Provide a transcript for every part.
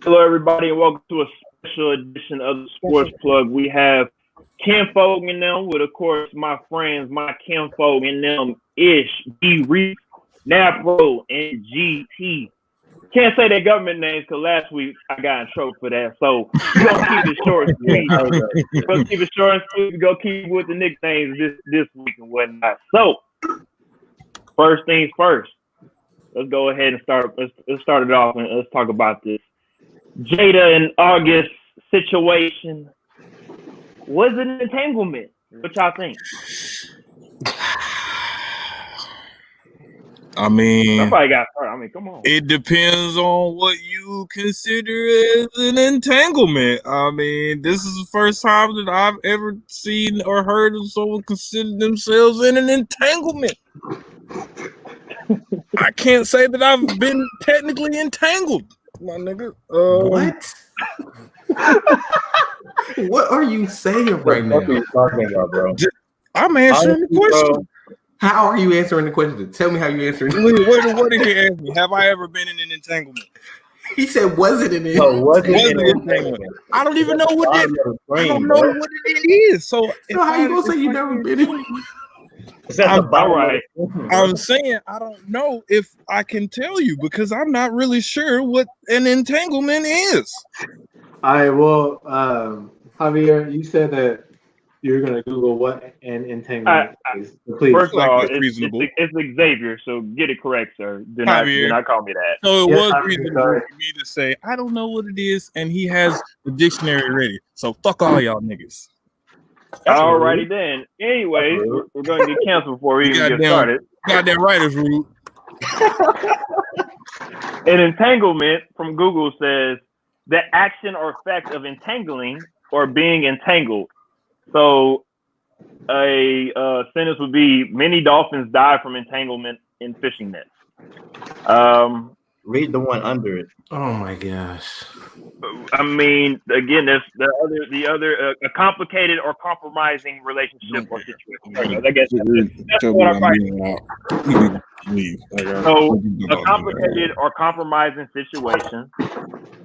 Hello, everybody, and welcome to a special edition of the Sports Plug. We have Kinfolk in them with, of course, my friends, my Kinfolk in them, Ish, D, Reef, Napro, and GT. Can't say their government names because last week I got in trouble for that. So we're going to keep it short and sweet. We're going to keep it short and sweet. We're going to keep with the nicknames this week and whatnot. So, first things first. Let's go ahead and start. Let's start it off and let's talk about this. Jada and August situation. Was it an entanglement? What y'all think? I mean, somebody got hurt. I mean, come on. It depends on what you consider as an entanglement. I mean, this is the first time that I've ever seen or heard of someone consider themselves in an entanglement. I can't say that I've been technically entangled, my nigga. What? What are you saying right now? What are you talking about, bro? I'm answering the question. How are you answering the question? Tell me how you answering. What did he ask me? Have I ever been in an entanglement? He said, "Was it an entanglement?" Was it an entanglement? I don't even know what it is. I don't know what it is. So how you gonna say you never been in? I'm saying I don't know if I can tell you because I'm not really sure what an entanglement is. All right, well, Javier, you said that you're gonna Google what an entanglement is. Please. First of all, it's Xavier, so get it correct, sir. Do not call me that. So it was reasonable for me to say I don't know what it is, and he has the dictionary ready. So fuck all y'all niggas. Alrighty then. Anyway, we're going to get canceled before we even get started. Goddamn right is rude. An entanglement from Google says the action or effect of entangling or being entangled. So a sentence would be many dolphins die from entanglement in fishing nets. Read the one under it. Oh my gosh. I mean, again, there's the other a complicated or compromising relationship or situation. I guess that's what I'm writing. So a complicated or compromising situation.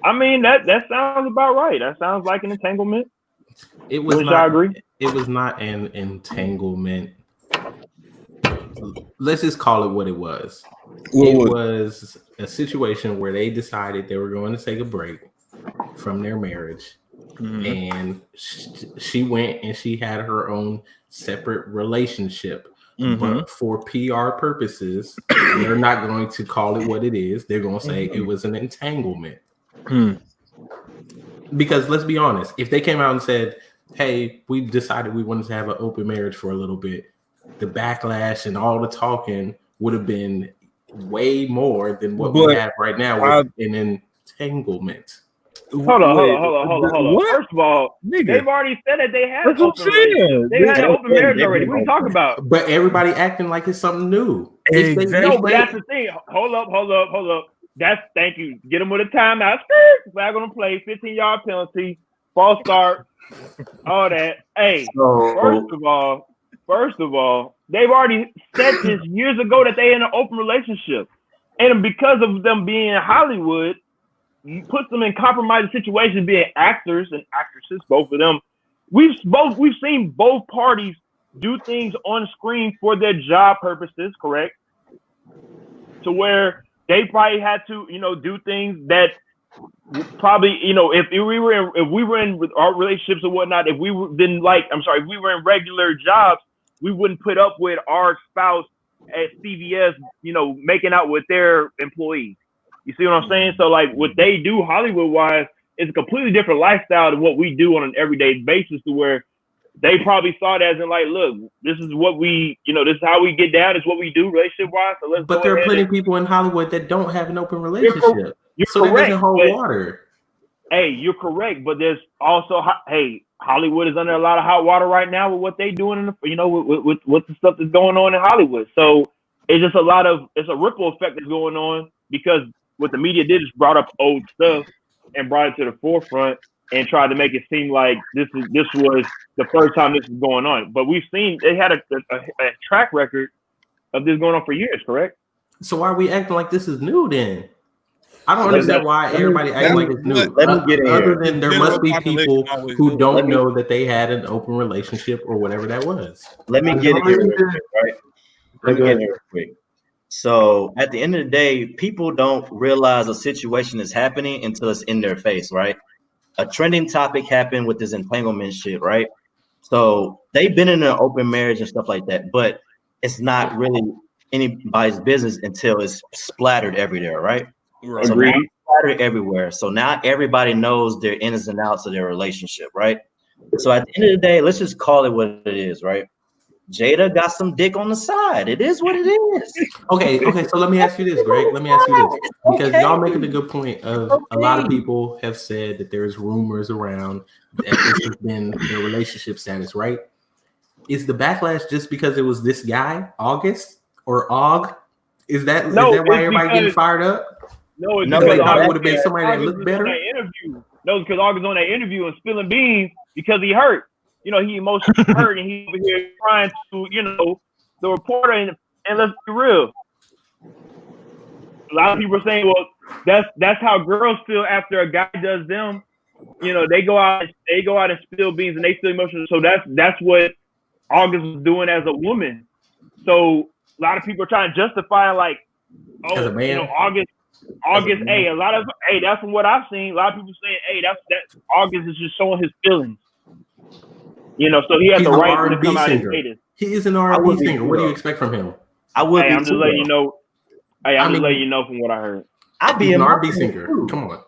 I mean, that sounds about right. That sounds like an entanglement. It was not. I agree. It was not an entanglement. Let's just call it what it was. It was a situation where they decided they were going to take a break from their marriage, and she went and she had her own separate relationship. But for PR purposes, they're not going to call it what it is. They're going to say it was an entanglement. Because let's be honest, if they came out and said, "Hey, we decided we wanted to have an open marriage for a little bit," the backlash and all the talking would have been way more than what we have right now with an entanglement. Hold on. What? First of all, they've already said that they had an open marriage already. What are you talking about? But everybody acting like it's something new. No, but that's the thing. Hold up. Thank you. Get them with a timeout. Flag on the play, 15-yard penalty, false start, all that. Hey, First of all, they've already said this years ago that they in an open relationship. And because of them being in Hollywood, you put them in compromising situations being actors and actresses, both of them. We've seen both parties do things on screen for their job purposes, correct? To where they probably had to, do things that probably, if we were in our relationships or whatnot, if we were in regular jobs, we wouldn't put up with our spouse at CVS, making out with their employees. You see what I'm saying? So like what they do Hollywood wise is a completely different lifestyle than what we do on an everyday basis, to where they probably saw it as in like, look, this is what we, this is how we get down. It's what we do relationship wise. So let's. But there are plenty of people in Hollywood that don't have an open relationship. So that doesn't hold water. Hey, you're correct, but there's also Hollywood is under a lot of hot water right now with what they doing with the stuff that's going on in Hollywood. So it's just it's a ripple effect that's going on, because what the media did is brought up old stuff and brought it to the forefront and tried to make it seem like this was the first time this is going on. But we've seen they had a track record of this going on for years, correct? So why are we acting like this is new then? I don't understand why everybody acts like it's new. Let me get in Other here. than there must be people who don't know that they had an open relationship or whatever that was. Let me get in here real quick, right? Let me get in here real quick. So at the end of the day, people don't realize a situation is happening until it's in their face, right? A trending topic happened with this entanglement shit, right? So they've been in an open marriage and stuff like that, but it's not really anybody's business until it's splattered everywhere, right? Right. So now it's splattered everywhere. So now everybody knows their ins and outs of their relationship, right? So at the end of the day, let's just call it what it is, right? Jada got some dick on the side. It is what it is. Okay. So let me ask you this, Greg. Let me ask you this, because y'all making a good point. A lot of people have said that there's rumors around that this has been their relationship status, right? Is the backlash just because it was this guy, August or Og? Is that why everybody getting fired up? No, it's because because they thought it August would have been somebody that looked better. No, because August on that interview and spilling beans because he hurt. You know, he emotionally hurt and he over here trying to, the reporter and let's be real. A lot of people are saying, well, that's how girls feel after a guy does them. They go out and spill beans and they feel emotional. So that's what August was doing as a woman. So a lot of people are trying to justify like, as a man. August, that's from what I've seen. A lot of people saying, hey, that August is just showing his feelings. So he has the right to come out and say this. He is an R&B singer. What do you expect from him? I'm just letting you know. I'm just letting you know from what I heard. I'll be an R&B singer. Come on.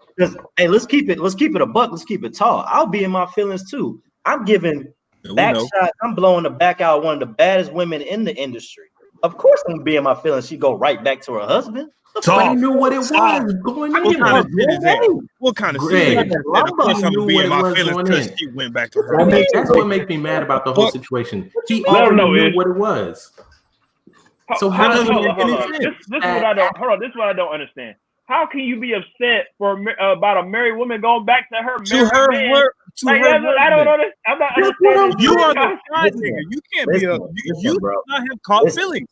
Hey, let's keep it a buck. Let's keep it tall. I'll be in my feelings too. I'm giving back shots. I'm blowing the back out of one of the baddest women in the industry. Of course, I'm gonna be in my feelings. She go right back to her husband. But he knew what it was going in. What kind of shit is that? Of course, I'm being in my feelings because she went back to her. That's what makes me mad about the whole situation. He already knew what it was. So how does it make any sense? This is what I don't. Hold on. This is what I don't understand. How can you be upset about a married woman going back to her married man? I don't know this. I'm not understanding. You are the side nigga. You can't be you not have caught feelings.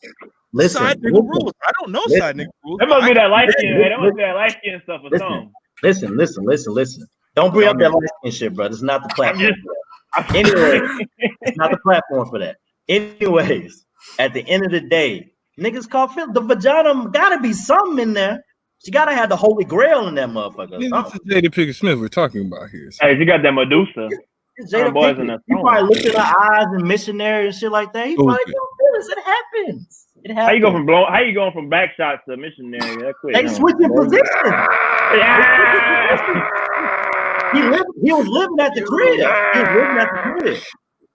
Side nigga rules. I don't know side nigga rules. That must be that light skin. That must be that light skin stuff or something. Listen. Don't bring up that light skin shit, bro. It's not the platform. Anyway, it's not the platform for that. Anyways, at the end of the day, niggas caught feelings. The vagina gotta be something in there. She gotta have the holy grail in that motherfucker. This is Jada Pinkett Smith we're talking about here. So. Hey, she got that Medusa. Jada Pinkett. He probably looked at her eyes and missionary and shit like that. He probably got feelings. It happens. How you going from back shots to missionary? That quick. They switching positions. He was living at the crib.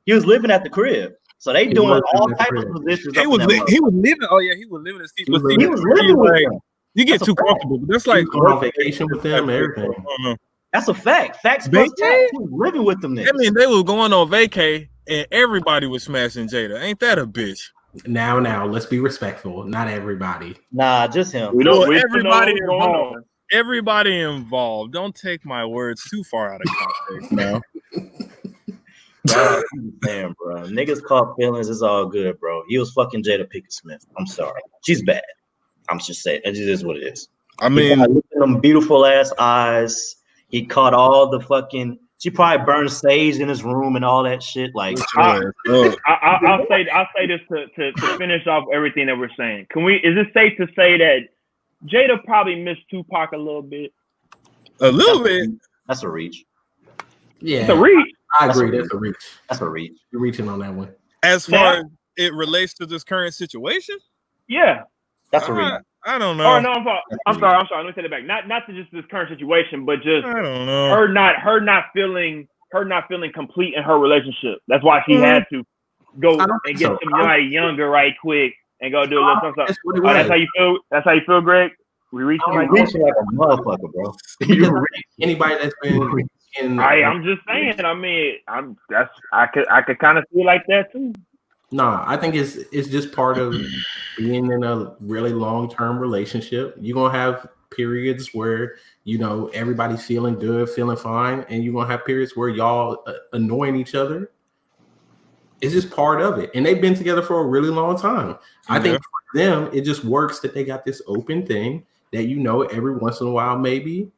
He was living at the crib. So they doing all types of positions. He was living. Oh yeah, he was living at Steve. He was living with them. You get too comfortable. That's like going on vacation with them, everything. That's a fact. Facts plus facts. He was living with them. I mean, they were going on vacay and everybody was smashing Jada. Ain't that a bitch? Now, let's be respectful. Not everybody. Nah, just him. Everybody involved. Everybody involved. Don't take my words too far out of context now. Damn, bro. Niggas caught feelings. It's all good, bro. He was fucking Jada Pinkett Smith. I'm sorry. She's bad. I'm just saying. It is what it is. I mean, look at them beautiful ass eyes. He caught all the fucking. She probably burned sage in his room and all that shit. Like, I'll say this to finish off everything that we're saying. Is it safe to say that Jada probably missed Tupac a little bit? A little bit. That's a reach. Yeah, it's a reach. I agree. That's a reach. That's a reach. You're reaching on that one. As far as it relates to this current situation, yeah, that's a reach. I don't know. Oh no, I'm sorry. Let me take it back. Not to just this current situation, but just I don't know. Her not feeling complete in her relationship. That's why she had to go and get somebody younger right quick and go do a little something. That's how you feel. That's how you feel, Greg. We reaching like a motherfucker, bro. Anybody that's been in. I'm just saying. I mean, I could kind of feel like that too. Nah, I think it's just part of being in a really long-term relationship. You're gonna have periods where everybody's feeling good, feeling fine, and you're gonna have periods where y'all annoying each other. It's just part of it, and they've been together for a really long time. I think for them, it just works that they got this open thing, that every once in a while maybe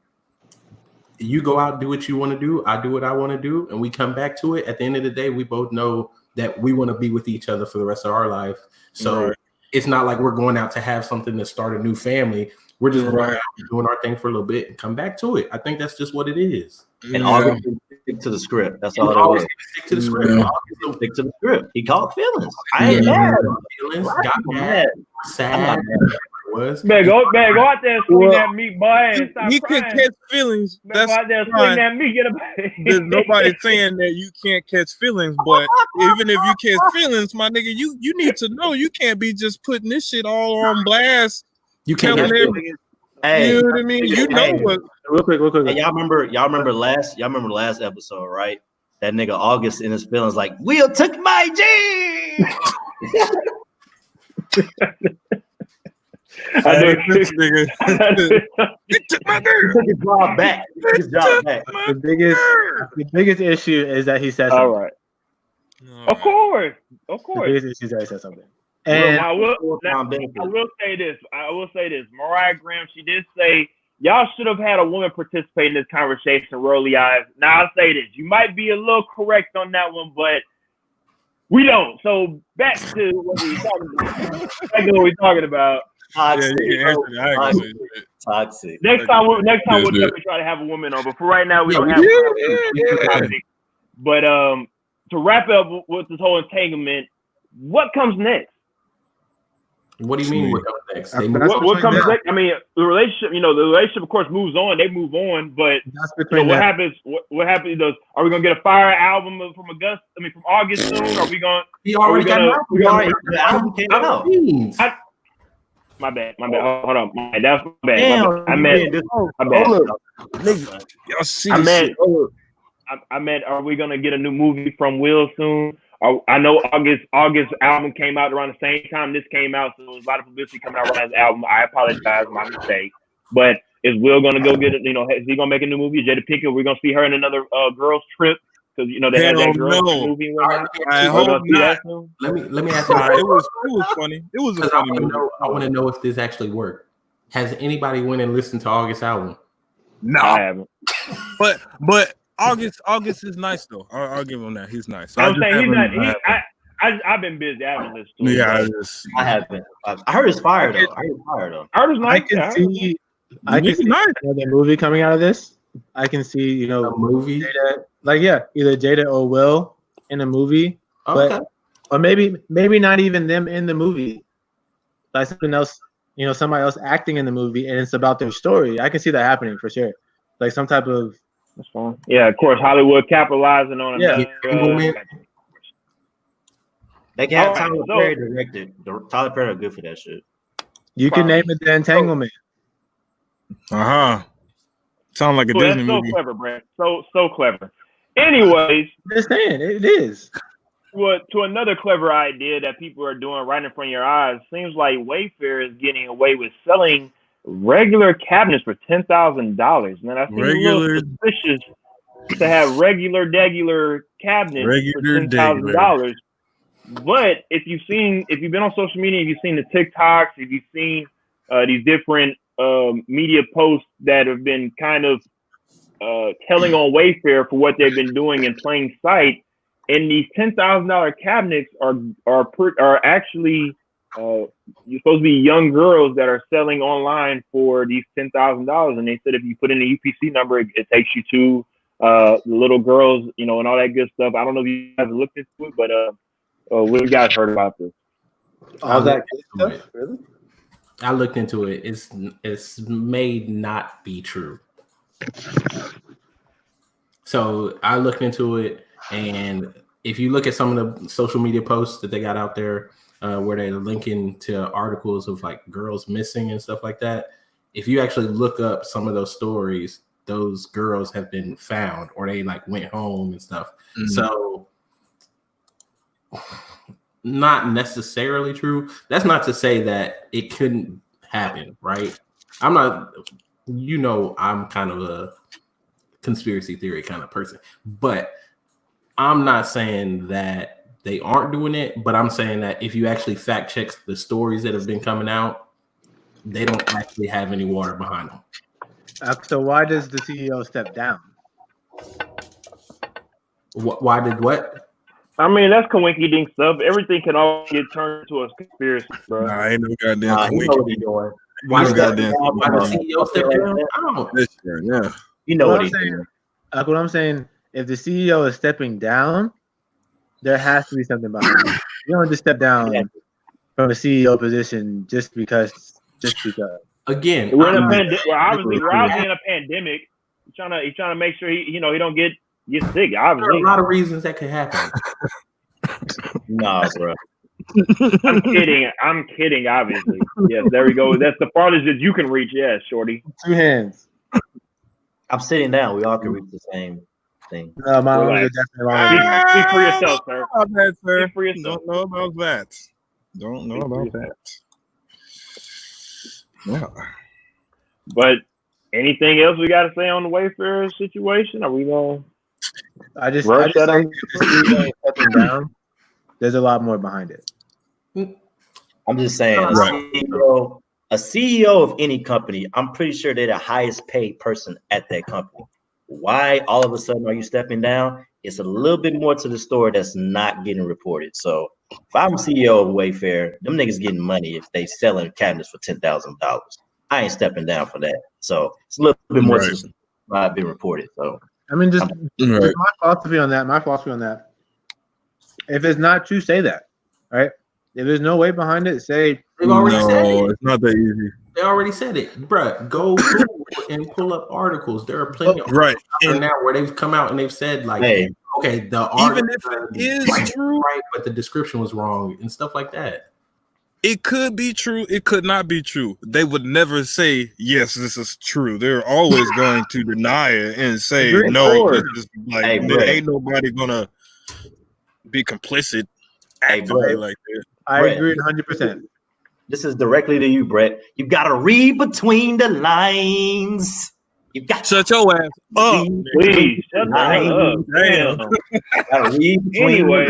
you go out, do what you want to do, I do what I want to do, and we come back to it. At the end of the day, we both know that we want to be with each other for the rest of our life. So it's not like we're going out to have something to start a new family. We're just going out doing our thing for a little bit and come back to it. I think that's just what it is. And August stick to the script. That's all it was. Stick to the script. August stick to the script. He caught feelings. I ain't mad. Feelings. Got mad. Sad. Man, go out there and swing that meat, boy, and stop He crying. can catch feelings. Man, go out there and swing that meat. Get There's nobody saying that you can't catch feelings, but even if you catch feelings, my nigga, you need to know you can't be just putting this shit all on blast. You can't. Hey, you know what I mean? You know what? Real quick. Hey, y'all remember last episode, right? That nigga August in his feelings like, Will took my G. I know this nigga. He took his job back. The biggest issue is that he said something. All right. Of course. The biggest issue is that he said something. And I will say this. Mariah Graham, she did say, y'all should have had a woman participate in this conversation, roll the eyes. Now, I'll say this. You might be a little correct on that one, but we don't. So, back to what we're talking about. Toxic. Toxic. Next time we'll definitely try to have a woman on, but for right now, we don't have toxic. But to wrap up with this whole entanglement, what comes next? What do you mean? What comes next? What comes next? I mean, the relationship, of course, moves on. They move on, but what happens? What happens? Are we gonna get a fire album from August soon? Are we gonna? He already got the album came out. My bad. Hold on. That's my bad. I meant. Y'all see I meant. Are we gonna get a new movie from Will soon? I know August album came out around the same time this came out, so there's a lot of publicity coming out around his album. I apologize, my mistake. But is Will gonna go get it? Is he gonna make a new movie? Jada Pinkett, we're gonna see her in another girls trip because they had that girls movie. I hope not. Let me ask you. It was funny. It was a funny movie. I want to know if this actually worked. Has anybody went and listened to August album? No, I haven't. But August is nice though. I'll give him that. He's nice. I'm saying he's not. I've been busy. I haven't listened to him. Yeah, I haven't. I heard it's fire though. I heard it's nice. I can see another movie coming out of this. I can see a movie, Jada, either Jada or Will in a movie, or maybe not even them in the movie, like something else. Somebody else acting in the movie, and it's about their story. I can see that happening for sure. Like some type of. That's fine. Yeah, of course, Hollywood capitalizing on it. They can have Tyler Perry directed. Tyler Perry are good for that shit. You can name it The Entanglement. Sound like a Disney movie. So clever, Brent. So clever. Anyways, just saying it is. To another clever idea that people are doing right in front of your eyes. Seems like Wayfair is getting away with selling regular cabinets for $10,000. Man, I think it's a little suspicious to have regular cabinets for $10,000. But if you've been on social media, if you've seen the TikToks, if you've seen these different media posts that have been kind of telling on Wayfair for what they've been doing in plain sight, and these $10,000 cabinets are actually you're supposed to be young girls that are selling online for these $10,000, and they said if you put in the UPC number, it takes you to the little girls, and all that good stuff. I don't know if you guys looked into it, but what have you guys heard about this? All that good stuff, really? I looked into it. It's may not be true. So I looked into it, and if you look at some of the social media posts that they got out there, where they're linking to articles of like girls missing and stuff like that. If you actually look up some of those stories, those girls have been found or they like went home and stuff. Mm-hmm. So not necessarily true. That's not to say that it couldn't happen, right? I'm kind of a conspiracy theory kind of person, but I'm not saying that they aren't doing it, but I'm saying that if you actually fact check the stories that have been coming out, they don't actually have any water behind them. So why does the CEO step down? Why did what? I mean, that's coinky dink stuff. Everything can all get turned into a conspiracy, bro. Nah, ain't no goddamn you know what he's doing. Why He's the stepping CEO step down? I don't know. Yeah. You know What what I'm he's saying. doing. Like what I'm saying, if the CEO is stepping down, there has to be something behind it. You don't just step down from a CEO position just because. Again, We're in a pandemic. Well, obviously, we're obviously in a pandemic. He's trying to make sure he don't get sick. Obviously, there are a lot of reasons that could happen. Nah, bro. I'm kidding. Obviously, yes. There we go. That's the farthest that you can reach. Yes, shorty. 2 hands. I'm sitting down. We all can reach the same thing. No, my arms are definitely longer. Speak for yourself, sir. Speak for yourself. Don't know about that. Don't know about that. Yeah. But anything else we got to say on the Wayfarer situation? Are we going? I just think if the CEO is stepping down, there's a lot more behind it. I'm just saying, a CEO of any company, I'm pretty sure they're the highest paid person at that company. Why all of a sudden are you stepping down? It's a little bit more to the story that's not getting reported. So if I'm CEO of Wayfair, them niggas getting money if they selling cabinets for $10,000. I ain't stepping down for that. So it's a little bit more to the story not been reported. So I mean, just my philosophy on that. If it's not true, say that. Right? If there's no weight behind it, say they've already said it. It's not that easy. They already said it, bruh. Go Google and pull up articles. There are plenty of right now where they've come out and they've said like, okay, the even if it is true, right, but the description was wrong and stuff like that. It could be true. It could not be true. They would never say, yes, this is true. They're always going to deny it and say, no, this is like, there ain't nobody going to be complicit actively like that. I agree 100%. This is directly to you, Brett. You got to read between the lines. You got shut your ass up. Please, shut the hell up. Damn. Anyway,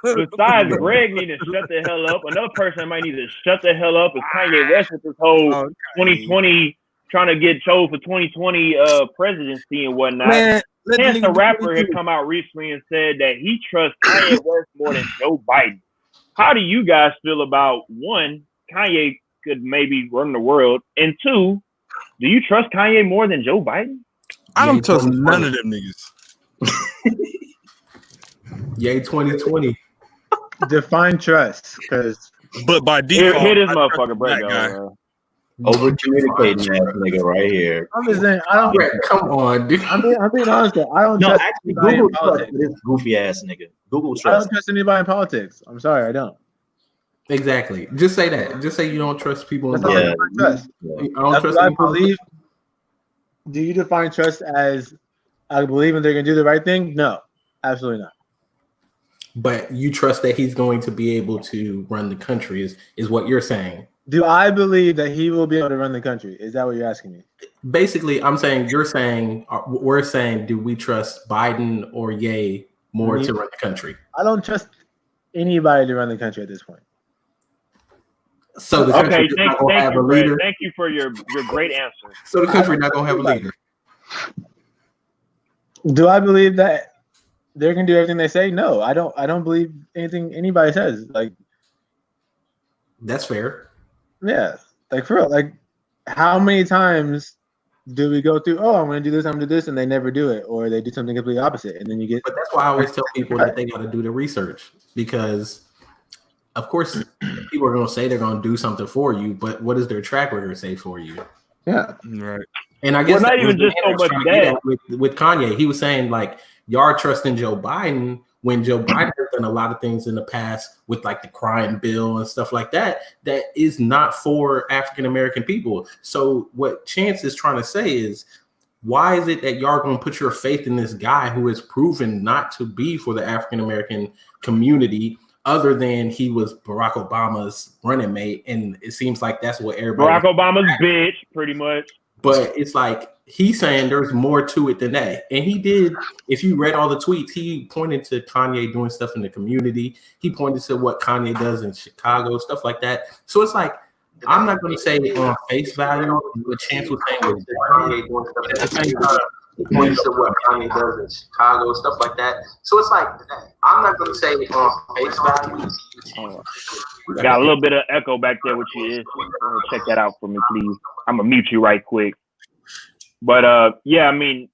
besides Greg needing to shut the hell up, another person might need to shut the hell up is Kanye West with this whole 2020 trying to get chose for 2020 presidency and whatnot. Man, Chance the Rapper had come out recently and said that he trusts Kanye West more than Joe Biden. How do you guys feel about, one, Kanye could maybe run the world, and two, do you trust Kanye more than Joe Biden? I don't trust none of them niggas. Yay, 2020. Define trust, because. But by default, hit this motherfucker, Brett. Over communicating that nigga right here. I'm just saying, I don't. Come on, dude. I'm being honest. I don't trust actually, Google trusts this goofy ass nigga. Google trust. I don't trust anybody in politics. I'm sorry, I don't. Exactly. Just say that. Just say you don't trust people. That's I don't trust. I believe. Do you define trust as I believe they're going to do the right thing? No, absolutely not. But you trust that he's going to be able to run the country is what you're saying. Do I believe that he will be able to run the country? Is that what you're asking me? Basically, I'm saying we're saying, do we trust Biden or Ye more to run the country? I don't trust anybody to run the country at this point. So the country not gonna have a leader. Thank you for your great answer. So the country not gonna have a leader. Do I believe that they're gonna do everything they say? No, I don't. I don't believe anything anybody says. Like, that's fair. Yeah, like for real. Like, how many times do we go through? Oh, I'm gonna do this. I'm gonna do this, and they never do it, or they do something completely opposite, and then you get. But that's why I always tell people that they got to do the research, because, of course, people are gonna say they're gonna do something for you, but what does their track record say for you? Yeah, right. And I guess not even just so much that with Kanye, he was saying like, y'all are trusting Joe Biden when Joe Biden has done a lot of things in the past with like the crime bill and stuff like that is not for African American people. So what Chance is trying to say is, why is it that y'all are going to put your faith in this guy who has proven not to be for the African American community, other than he was Barack Obama's running mate? And it seems like that's what everybody. Barack Obama's bitch, pretty much. But it's like he's saying there's more to it than that. And he did, if you read all the tweets, he pointed to Kanye doing stuff in the community. He pointed to what Kanye does in Chicago, stuff like that. So it's like, I'm not going to say on face value what Chance was saying was Kanye doing stuff at the same time. Points to what Kanye does in Chicago, stuff like that. So it's like, I'm not going to say on face value. Got a little bit of echo back there with you. Is check that out for me, please. I'm gonna mute you right quick. But yeah, I mean,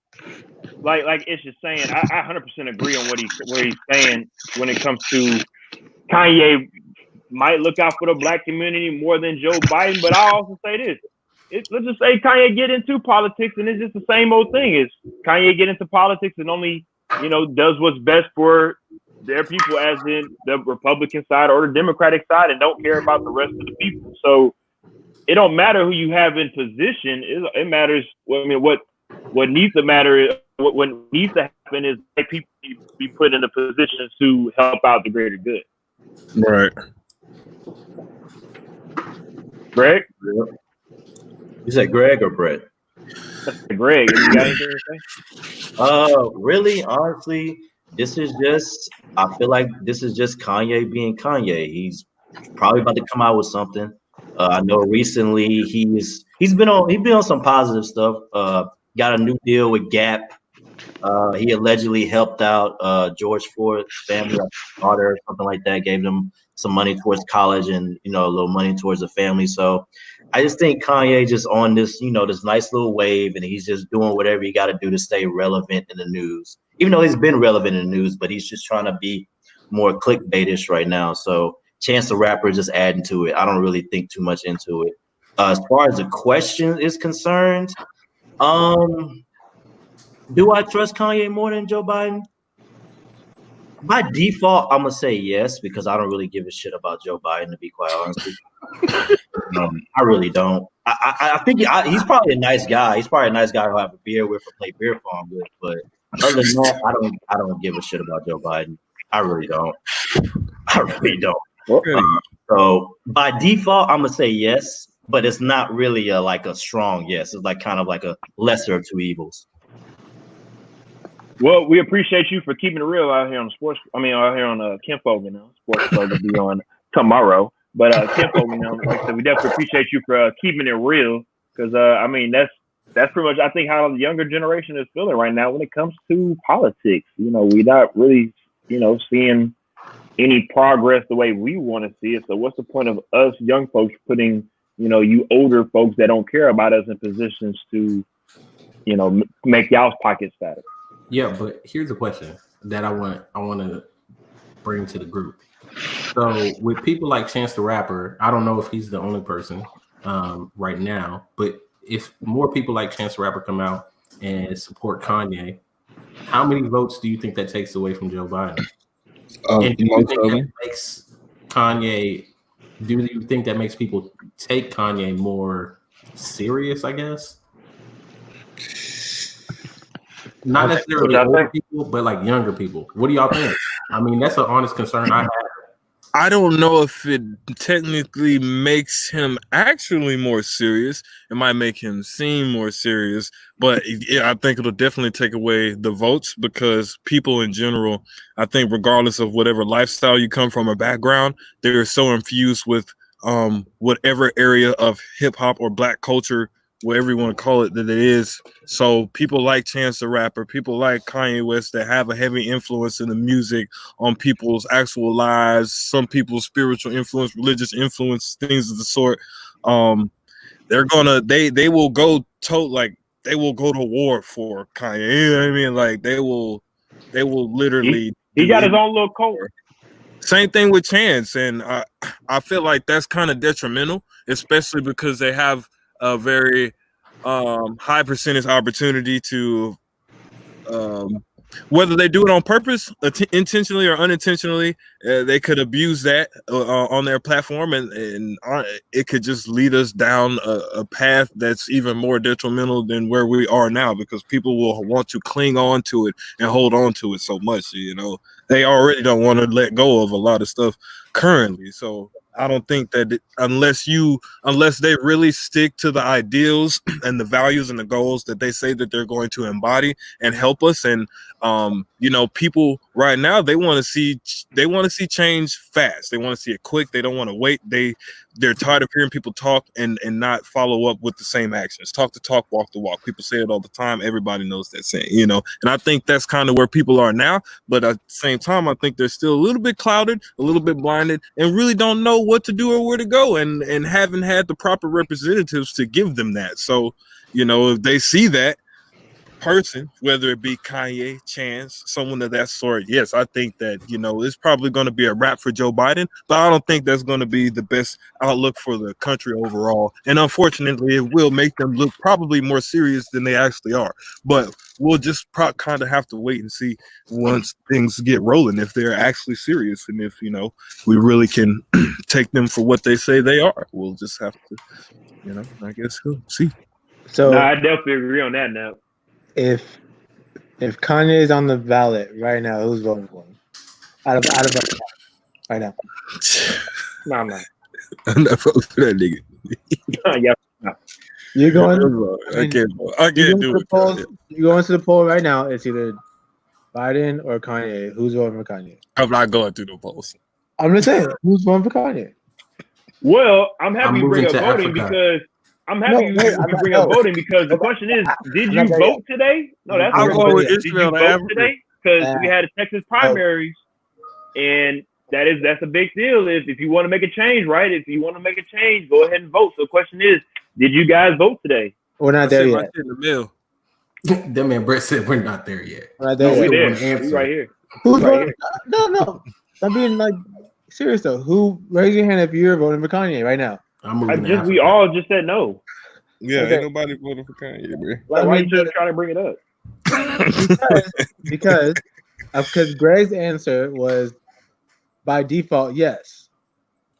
like Ish is saying, I 100% agree on what he's saying when it comes to Kanye might look out for the black community more than Joe Biden. But I also say this: let's just say Kanye get into politics, and it's just the same old thing. Is Kanye get into politics and only does what's best for their people, as in the Republican side or the Democratic side, and don't care about the rest of the people. So it don't matter who you have in position. It matters. What needs to matter is what needs to happen is that people be put in a position to help out the greater good. Right. Greg? You said Greg or Brett? Greg, you got anything to say? Really, honestly, I feel like this is just Kanye being Kanye. He's probably about to come out with something. I know recently he's been on some positive stuff. Got a new deal with Gap. He allegedly helped out George Floyd's family, daughter or something like that, gave them some money towards college and a little money towards the family. So I just think Kanye just on this, this nice little wave, and he's just doing whatever he got to do to stay relevant in the news. Even though he's been relevant in the news, but he's just trying to be more clickbaitish right now. So Chance the Rapper just adding to it. I don't really think too much into it. As far as the question is concerned, do I trust Kanye more than Joe Biden? By default, I'm gonna say yes, because I don't really give a shit about Joe Biden, to be quite honest with you. I really don't. I think he's probably a nice guy. He's probably a nice guy to have a beer with or play beer pong with. But other than that, I don't give a shit about Joe Biden. I really don't. So by default, I'm gonna say yes, but it's not really like a strong yes. It's like kind of like a lesser of two evils. Well, we appreciate you for keeping it real out here on out here on Kinfolk. Sports Club will be on tomorrow, but Kinfolk, like I said, we definitely appreciate you for keeping it real, because that's pretty much I think how the younger generation is feeling right now when it comes to politics. We're not really seeing any progress the way we want to see it. So what's the point of us young folks putting you older folks that don't care about us in positions to make y'all's pockets fatter? Yeah, but here's a question that I want to bring to the group. So with people like Chance the Rapper, I don't know if he's the only person right now, but if more people like Chance the Rapper come out and support Kanye, how many votes do you think that takes away from Joe Biden? And do you think that makes Kanye? Do you think that makes people take Kanye more serious? I guess. Not necessarily older people, but like younger people. What do y'all think? I mean, that's an honest concern I have. I don't know if it technically makes him actually more serious. It might make him seem more serious, but I think it'll definitely take away the votes, because people in general, I think regardless of whatever lifestyle you come from or background, they're so infused with whatever area of hip hop or black culture, whatever you want to call it, that it is. So people like Chance the Rapper, people like Kanye West, that have a heavy influence in the music on people's actual lives, some people's spiritual influence, religious influence, things of the sort. They will go they will go to war for Kanye. You know what I mean? Like they will literally. He got his own little cult. Same thing with Chance, and I feel like that's kind of detrimental, especially because they have a very high percentage opportunity to, whether they do it on purpose, intentionally or unintentionally, they could abuse that on their platform, and it could just lead us down a path that's even more detrimental than where we are now, because people will want to cling on to it and hold on to it so much. They already don't want to let go of a lot of stuff currently. So I don't think that unless they really stick to the ideals and the values and the goals that they say that they're going to embody and help us, and people right now, they want to see change fast. They want to see it quick. They don't want to wait. they're tired of hearing people talk and not follow up with the same actions. Talk the talk, walk the walk. People say it all the time. Everybody knows that saying, you know. And I think that's kind of where people are now. But at the same time, I think they're still a little bit clouded, a little bit blinded, and really don't know what to do or where to go, and haven't had the proper representatives to give them that. So, you know, if they see that person, whether it be Kanye, Chance, someone of that sort, yes, I think that, you know, it's probably going to be a wrap for Joe Biden, but I don't think that's going to be the best outlook for the country overall. And unfortunately, it will make them look probably more serious than they actually are. But we'll just kind of have to wait and see once things get rolling if they're actually serious, and if, you know, we really can take them for what they say they are. We'll just have to, you know, I guess we'll see. So I definitely agree on that now. If Kanye is on the ballot right now, who's voting for him? Out of right now. No, I'm not. I'm not voting for that nigga. Yeah, no. You're going. I can't do it. You go into the poll right now. It's either Biden or Kanye. Who's voting for Kanye? I'm not going through the polls. I'm just saying, who's voting for Kanye? Well, I'm happy you bring up voting because. I'm happy you bring up voting because the question is, did you vote today? No, that's I'm going with Israel. Did you vote today? Because we had a Texas primaries, and that's a big deal. If you want to make a change, right? If you want to make a change, go ahead and vote. So the question is, did you guys vote today? We're not there yet. In the middle. That man Brett said we're not there yet. We're not there yet. We're right here. Who's right here? No. I'm being like serious though. Who? Raise your hand if you're voting for Kanye right now. We all just said no. Yeah, okay. Ain't nobody voting for Kanye, bro. Like, why you just trying to bring it up? because Greg's answer was by default yes.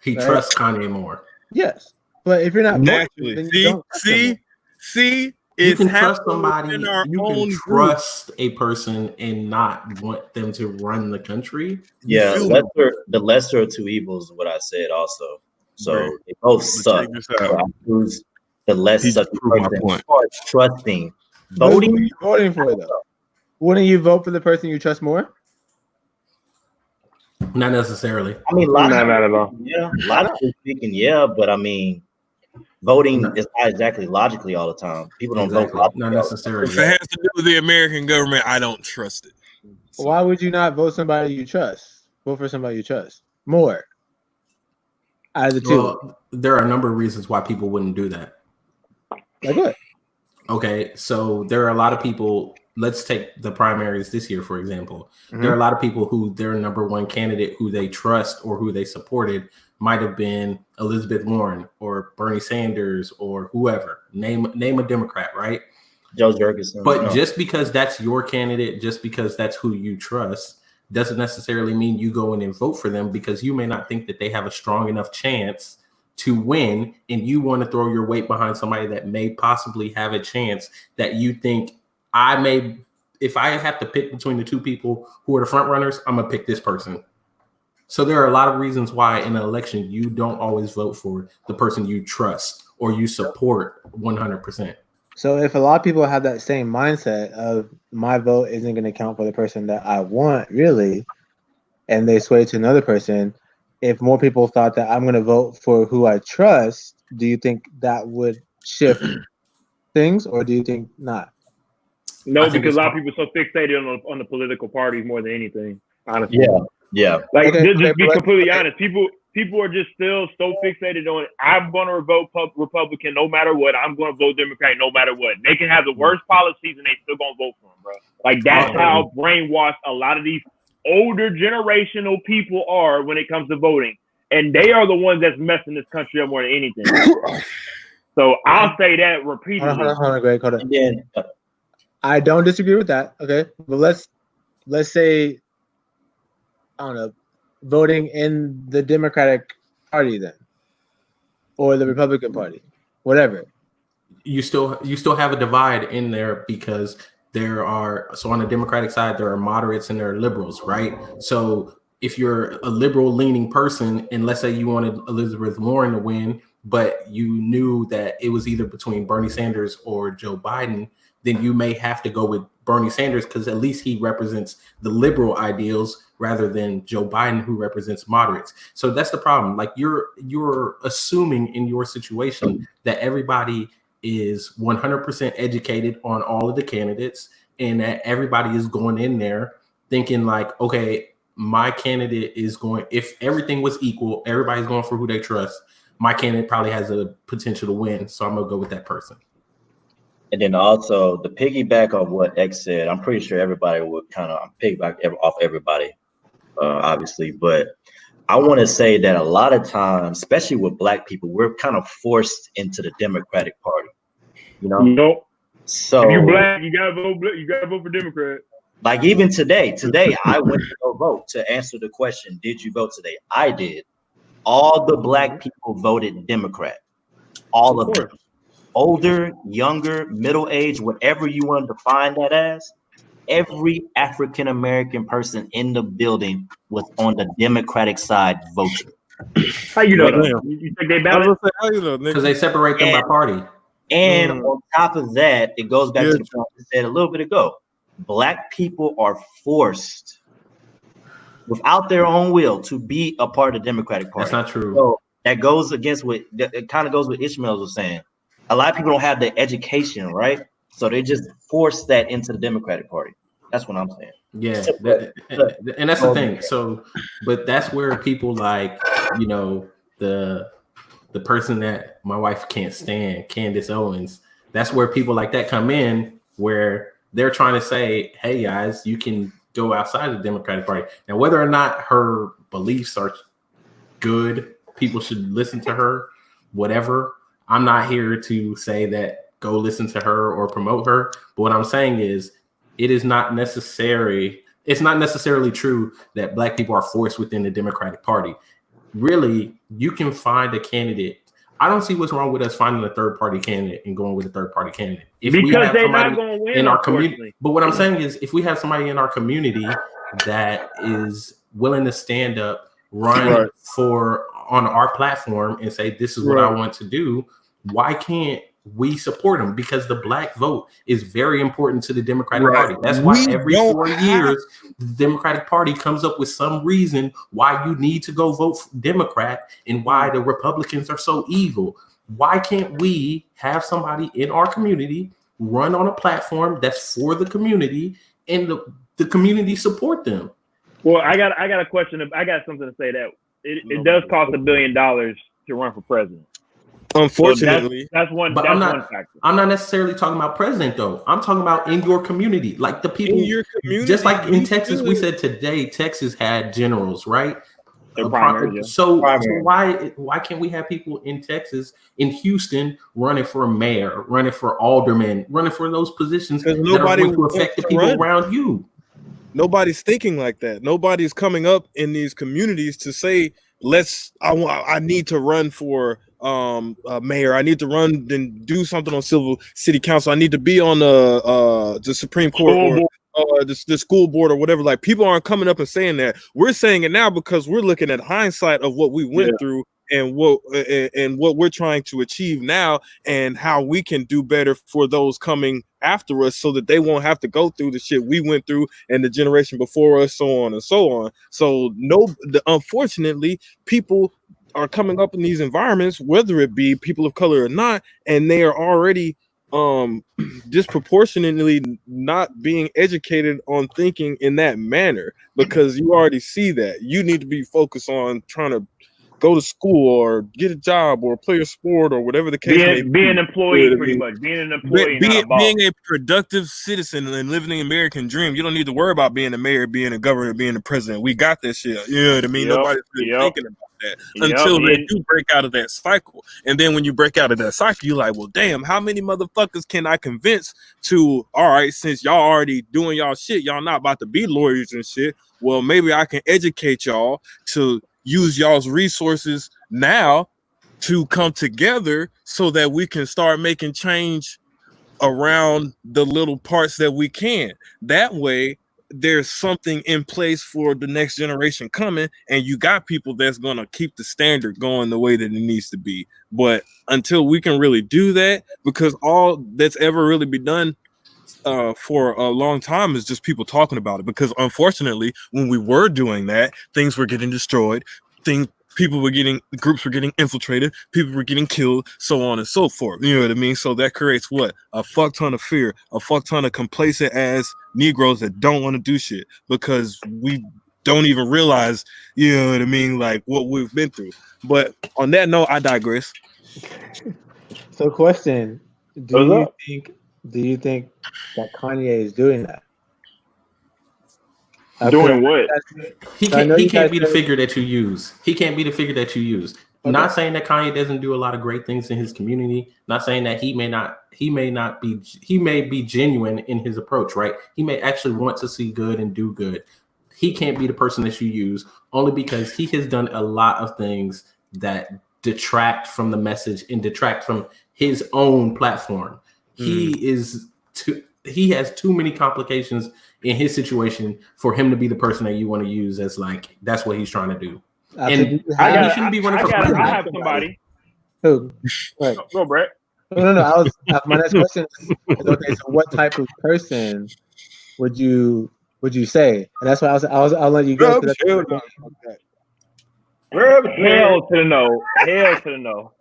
He trusts Kanye more. Yes, but if you're not naturally, see, you can trust somebody. You can trust a person and not want them to run the country. Yeah, the lesser of two evils is what I said also. So they both suck. Who's the less sucky person? Trusting. Voting. Who are you voting for though? Wouldn't you vote for the person you trust more? Not necessarily. I mean, not at all. Yeah, logically speaking, yeah, but I mean, voting is not exactly logically all the time. People don't vote. Not necessarily. If it has to do with the American government, I don't trust it. So. Why would you not vote somebody you trust? Vote for somebody you trust more. Out of the two. Well, there are a number of reasons why people wouldn't do that. Like what? Okay, so there are a lot of people. Let's take the primaries this year, for example. Mm-hmm. There are a lot of people who their number one candidate who they trust or who they supported might have been Elizabeth Warren or Bernie Sanders or whoever. Name a Democrat, right? Joe Jurgensen. But just because that's your candidate, just because that's who you trust, doesn't necessarily mean you go in and vote for them, because you may not think that they have a strong enough chance to win, and you want to throw your weight behind somebody that may possibly have a chance that you think if I have to pick between the two people who are the front runners, I'm gonna pick this person. So there are a lot of reasons why in an election you don't always vote for the person you trust or you support 100%. So if a lot of people have that same mindset of my vote isn't going to count for the person that I want, really, and they sway to another person, if more people thought that I'm going to vote for who I trust, do you think that would shift things, or do you think not? No, because a lot of people are so fixated on the political parties more than anything, honestly. Yeah. Like, just be completely honest. People are just still so fixated on, I'm going to vote Republican no matter what. I'm going to vote Democrat no matter what. They can have the worst policies and they still going to vote for them, bro. Like, that's how brainwashed a lot of these older generational people are when it comes to voting. And they are the ones that's messing this country up more than anything. So I'll say that repeatedly. Hold on, Greg. Hold on. Yeah. I don't disagree with that. Okay. But let's say, I don't know, voting in the Democratic Party then, or the Republican Party, whatever. You still have a divide in there, because so on the Democratic side, there are moderates and there are liberals, right? So if you're a liberal leaning person, and let's say you wanted Elizabeth Warren to win, but you knew that it was either between Bernie Sanders or Joe Biden, then you may have to go with Bernie Sanders because at least he represents the liberal ideals rather than Joe Biden, who represents moderates. So that's the problem. Like you're assuming in your situation that everybody is 100% educated on all of the candidates and that everybody is going in there thinking like, okay, my candidate is going, if everything was equal, everybody's going for who they trust. My candidate probably has a potential to win. So I'm going to go with that person. And then also the piggyback of what X said, I'm pretty sure everybody would kind of piggyback off everybody, obviously. But I want to say that a lot of times, especially with Black people, we're kind of forced into the Democratic Party. You know? Nope. So if you're Black, you gotta vote. You gotta vote for Democrat. Like even today I went to go vote to answer the question, did you vote today? I did. All the Black people voted Democrat. All of them. Older, younger, middle age, whatever you want to define that as, every African American person in the building was on the Democratic side voting. How you know that? You think they balance? Because they separate them by party. And on top of that, it goes back to the point I said a little bit ago. Black people are forced, without their own will, to be a part of the Democratic Party. That's not true. So that goes against what it kind of goes with Ishmael was saying. A lot of people don't have the education, right? So they just force that into the Democratic Party. That's what I'm saying. Yeah, and that's the thing. So, but that's where people like, you know, the person that my wife can't stand, Candace Owens. That's where people like that come in, where they're trying to say, "Hey guys, you can go outside of the Democratic Party." Now, whether or not her beliefs are good, people should listen to her. Whatever. I'm not here to say that go listen to her or promote her. But what I'm saying is it's not necessarily true that Black people are forced within the Democratic Party. Really, you can find a candidate. I don't see what's wrong with us finding a third party candidate and going with a third party candidate. Because they're not going to win in our community. But what I'm saying is if we have somebody in our community that is willing to stand up, run on our platform and say, this is what I want to do, why can't we support them? Because the Black vote is very important to the Democratic Party. That's why every 4 years, the Democratic Party comes up with some reason why you need to go vote for Democrat and why the Republicans are so evil. Why can't we have somebody in our community run on a platform that's for the community and the community support them? Well, I got a question. I got something to say that it does cost $1 billion to run for president. Unfortunately, so that's one. But that's one factor. I'm not necessarily talking about president though. I'm talking about in your community, like the people in your community. Just like in Texas, we said today, Texas had generals, right? So why can't we have people in Texas, in Houston, running for mayor, running for alderman, running for those positions that are going to affect the people around you? Nobody's thinking like that. Nobody's coming up in these communities to say, I need to run for mayor. I need to run and do something on city council. I need to be on the Supreme Court or the school board or whatever. Like, people aren't coming up and saying that. We're saying it now because we're looking at hindsight of what we went through and what we're trying to achieve now and how we can do better for those coming after us so that they won't have to go through the shit we went through and the generation before us, so on and so on. So unfortunately, people are coming up in these environments, whether it be people of color or not, and they are already disproportionately not being educated on thinking in that manner, because you already see that. You need to be focused on trying to go to school or get a job or play a sport or whatever the case may be. Be an employee, pretty much. Being an employee, being a productive citizen and living the American dream. You don't need to worry about being a mayor, being a governor, being a president. We got this shit. You know what I mean? Nobody's really thinking about that until they do break out of that cycle. And then when you break out of that cycle, you're like, well, damn, how many motherfuckers can I convince to, all right, since y'all already doing y'all shit, y'all not about to be lawyers and shit, well, maybe I can educate y'all to use y'all's resources now to come together so that we can start making change around the little parts that we can. That way, there's something in place for the next generation coming, and you got people that's gonna keep the standard going the way that it needs to be. But until we can really do that, because all that's ever really been done for a long time is just people talking about it. Because unfortunately, when we were doing that, things were getting destroyed, groups were getting infiltrated, people were getting killed, so on and so forth. You know what I mean? So that creates what? A fuck ton of fear, a fuck ton of complacent ass Negroes that don't want to do shit because we don't even realize, you know what I mean, like what we've been through. But on that note, I digress. So, question: Do you think that Kanye is doing that? Doing what? He can't be the figure that you use. He can't be the figure that you use. Okay. Not saying that Kanye doesn't do a lot of great things in his community. Not saying that he may be genuine in his approach, right? He may actually want to see good and do good. He can't be the person that you use only because he has done a lot of things that detract from the message and detract from his own platform. He has too many complications in his situation for him to be the person that you want to use as like that's what he's trying to do. And he shouldn't be running for president. I have somebody. Who? Right. Go, Brett. No. My next question is okay. So, what type of person would you say? And that's why I'll let you go. Hell to the no. Hell to the no.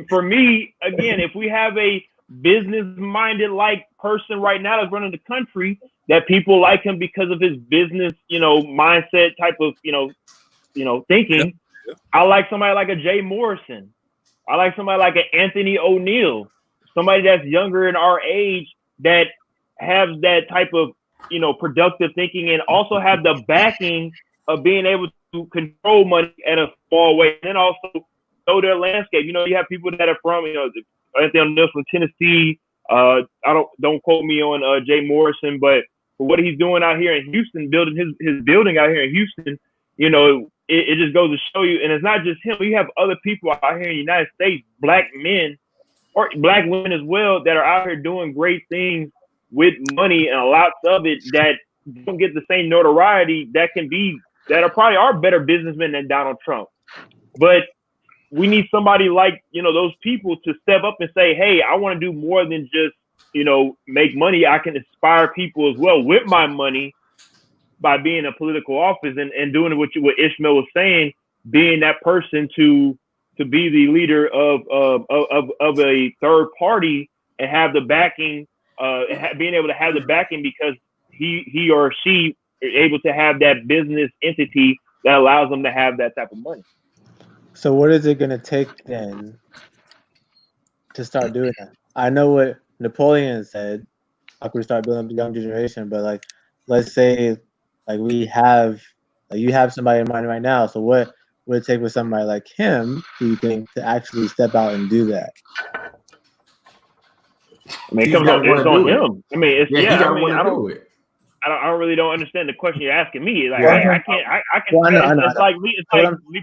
For me, again, if we have a business-minded like person right now that's running the country, that people like him because of his business, mindset type of, thinking. Yeah. I like somebody like a Jay Morrison. I like somebody like an Anthony O'Neill, somebody that's younger in our age that has that type of, productive thinking and also have the backing of being able to control money at a small way. And then also know their landscape. You have people that are from, Anthony O'Neill from Tennessee. Don't quote me on Jay Morrison, but for what he's doing out here in Houston, building his building out here in Houston, it just goes to show you. And it's not just him. You have other people out here in the United States, black men or black women as well, that are out here doing great things with money and lots of it that don't get the same notoriety that are probably better businessmen than Donald Trump. But we need somebody like, those people to step up and say, hey, I want to do more than just, make money. I can inspire people as well with my money by being a political office and doing what Ishmael was saying, being that person to be the leader of a third party and have the backing, being able to have the backing because he or she is able to have that business entity that allows them to have that type of money. So what is it going to take then to start doing that? I know what Napoleon said, like we start building up the young generation, but like, let's say like you have somebody in mind right now. So what would it take with somebody like him, do you think, to actually step out and do that? I mean, it's on him. I mean, I really don't understand the question you're asking me. Like, I can't. It's like me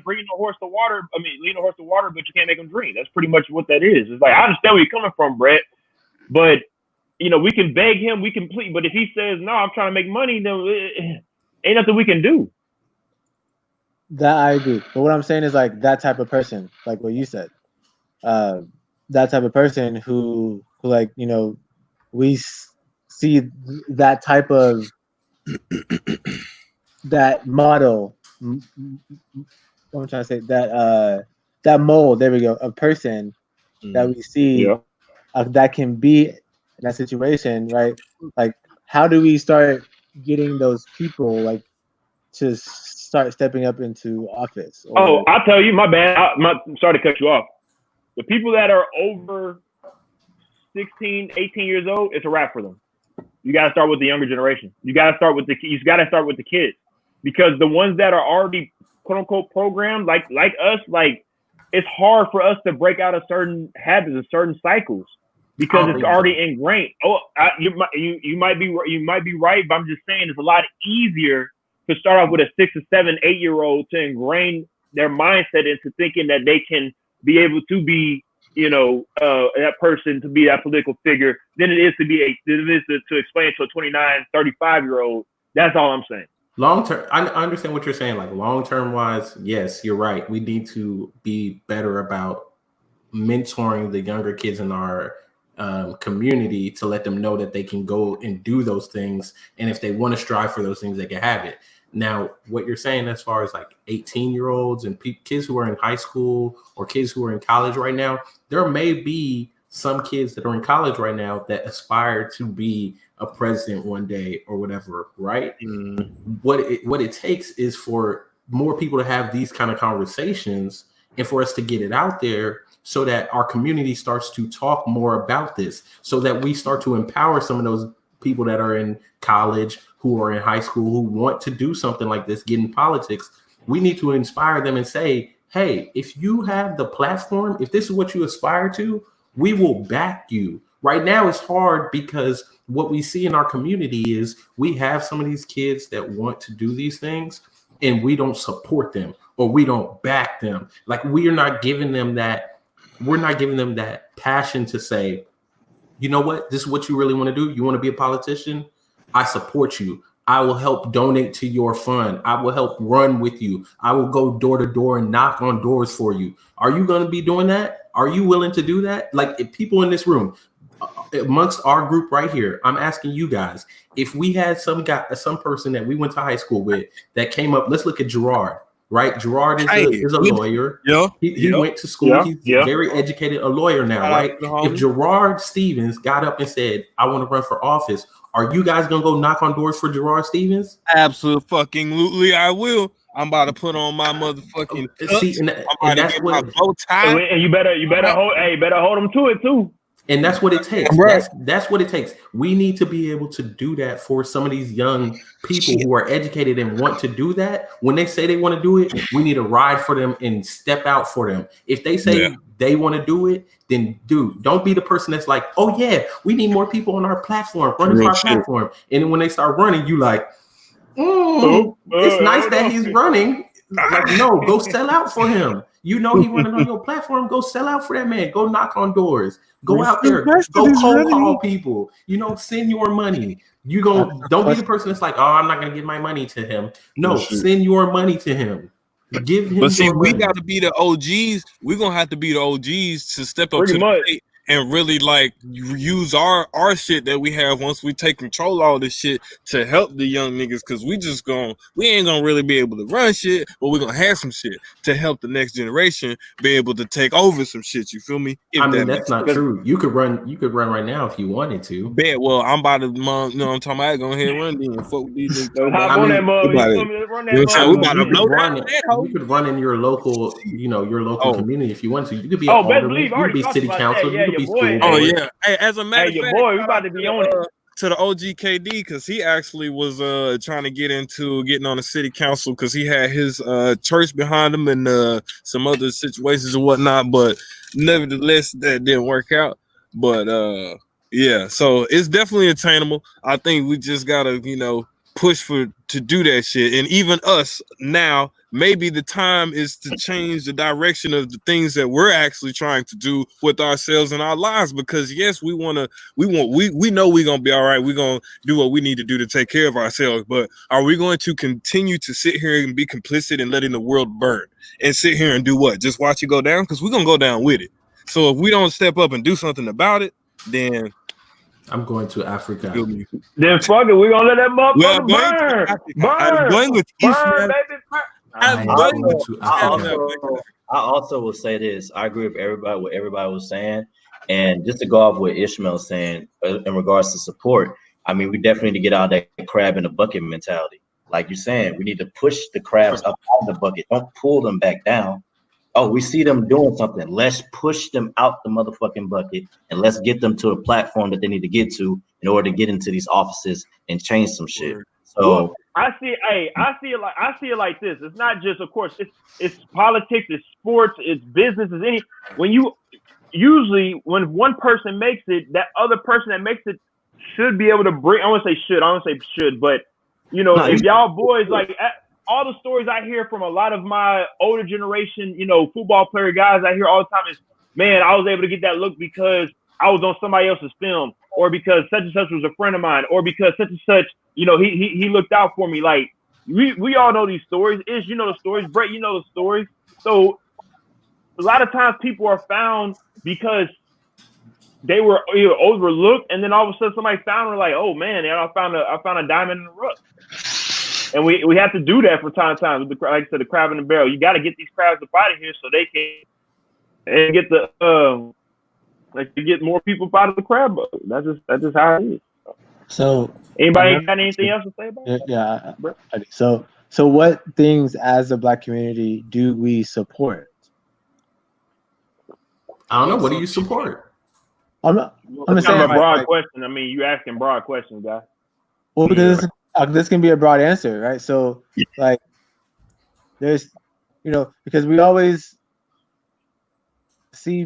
bringing a horse to water. I mean, leading a horse to water, but you can't make him drink. That's pretty much what that is. It's like, I understand where you're coming from, Brett, but we can beg him, we can plead. But if he says no, I'm trying to make money, then ain't nothing we can do. That I agree. But what I'm saying is like that type of person, like what you said, that type of person who like we see that type of that model. What I'm trying to say, that mold. There we go. A person that we see that can be in that situation, right? Like, how do we start getting those people like to start stepping up into office? I'll tell you. My bad. I'm sorry to cut you off. The people that are over 16, 18 years old, it's a wrap for them. You got to start with the younger generation. You got to start with the kids, because the ones that are already quote unquote programmed, like us, like it's hard for us to break out of certain habits and certain cycles because it's already ingrained. You might be right, but I'm just saying it's a lot easier to start off with a 6 or 7, 8-year-old to ingrain their mindset into thinking that they can be able to be, that person to be that political figure than it is to explain to a 29, 35-year-old. That's all I'm saying. Long term, I understand what you're saying. Like long term wise, yes, you're right. We need to be better about mentoring the younger kids in our community to let them know that they can go and do those things, and if they want to strive for those things, they can have it. Now, what you're saying as far as like 18-year-olds and kids who are in high school or kids who are in college right now, there may be some kids that are in college right now that aspire to be a president one day or whatever, right? What it takes is for more people to have these kind of conversations and for us to get it out there so that our community starts to talk more about this, so that we start to empower some of those people that are in college, who are in high school, who want to do something like this, get in politics. We need to inspire them and say, hey, if you have the platform, if this is what you aspire to, we will back you. Right now it's hard because what we see in our community is we have some of these kids that want to do these things and we don't support them or we don't back them. Like we're not giving them that passion to say, you know what, this is what you really want to do. You want to be a politician? I support you. I will help donate to your fund. I will help run with you. I will go door to door and knock on doors for you. Are you going to be doing that? Are you willing to do that? Like if people in this room, amongst our group right here, I'm asking you guys, if we had some person that we went to high school with that came up, let's look at Gerard, right? Gerard is a lawyer. Yeah. He went to school. He's very educated, a lawyer now, right? If Gerard Stevens got up and said, I want to run for office, are you guys going to go knock on doors for Gerard Stevens? Absolutely, I will. I'm about to put on my motherfucking see, and that's what my bow tie. And you better hold them to it too. And that's what it takes. Right. That's what it takes. We need to be able to do that for some of these young people who are educated and want to do that. When they say they want to do it, we need to ride for them and step out for them. If they say they want to do it, then don't be the person that's like, oh yeah, we need more people on our platform, running for our platform. And then when they start running, you like, it's nice that he's running. Like, no, go sell out for him. You know he running on your platform. Go sell out for that man. Go knock on doors. Go out there. Go cold call people. Send your money. Don't be the person that's like, oh, I'm not gonna give my money to him. No, send your money to him. Give him. But see, we got to be the OGs. We're gonna have to be the OGs to step up to the plate and really like use our shit that we have once we take control of all this shit to help the young niggas, because we ain't gonna really be able to run shit, but we're gonna have some shit to help the next generation be able to take over some shit. You feel me? That's not true. You could run right now if you wanted to. Bet. Well, I'm about to, what I'm talking about. Go ahead and run then. Fuck with these niggas. You could run in your local, community if you want to. You could be you could be city council. Yeah. Hey, as a matter of fact, boy, we about to be on it. To the OG KD, because he actually was trying to get into getting on the city council because he had his church behind him and some other situations and whatnot. But nevertheless, that didn't work out. But so it's definitely attainable. I think we just gotta, push to do that shit. And even us now, maybe the time is to change the direction of the things that we're actually trying to do with ourselves and our lives. Because yes, we know we're gonna be all right. We're gonna do what we need to do to take care of ourselves. But are we going to continue to sit here and be complicit in letting the world burn and sit here and do what? Just watch it go down? Because we're gonna go down with it. So if we don't step up and do something about it, then I'm going to Africa. Then fuck it, we're gonna let that motherfucker burn, baby. I also will say this. I agree with what everybody was saying, and just to go off what Ishmael's saying in regards to support. I mean, we definitely need to get out of that crab in the bucket mentality. Like you're saying, we need to push the crabs up out of the bucket. Don't pull them back down. Oh, we see them doing something. Let's push them out the motherfucking bucket and let's get them to a platform that they need to get to in order to get into these offices and change some shit. So I see it like this. It's not just, of course, it's politics, it's sports, it's business, usually when one person makes it, that other person that makes it should be able to bring. I don't say should, but if y'all boys like. All the stories I hear from a lot of my older generation, football player guys I hear all the time is man, I was able to get that look because I was on somebody else's film, or because such and such was a friend of mine, or because such and such, he looked out for me. Like we all know these stories. You know the stories. Brett, you know the stories. So a lot of times people are found because they were overlooked, and then all of a sudden somebody found her, like, oh man, I found a diamond in the rough. And we have to do that from time to time. Like I said, the crab in the barrel. You got to get these crabs up out of here so they can get to get more people out of the crab boat. That's just how it is. So anybody got anything else to say about it? Yeah. So what things as a Black community do we support? I don't know. What do you support? I'm saying a broad question. I mean, you asking broad questions, guys. Well, because this can be a broad answer, right? So, like, there's, because we always see,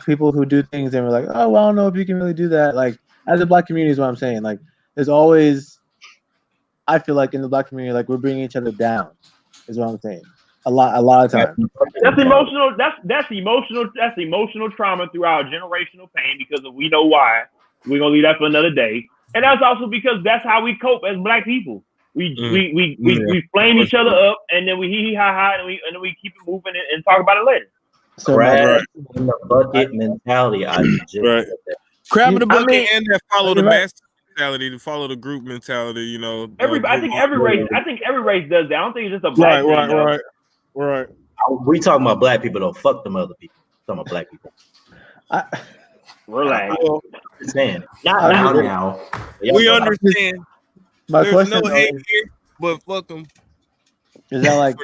people who do things and we're like, oh, well, I don't know if you can really do that. Like, as a Black community is what I'm saying. Like, there's always, I feel like in the Black community, like we're bringing each other down, is what I'm saying. A lot of times. That's emotional. That's emotional trauma through our generational pain because we know why. We're gonna leave that for another day. And that's also because that's how we cope as Black people. We flame each other up, and then we hee ha ha, and then we keep it moving and talk about it later. So crab in the bucket mentality. Crab in the bucket, and that follow the master mentality, to follow the group mentality. I think every race does that. I don't think it's just a Black thing. Right. We talking about Black people though. Fuck them other people. We're talking about Black people. Relax. Saying now. We understand. My There's question no hate here, but fuck them. Is that like,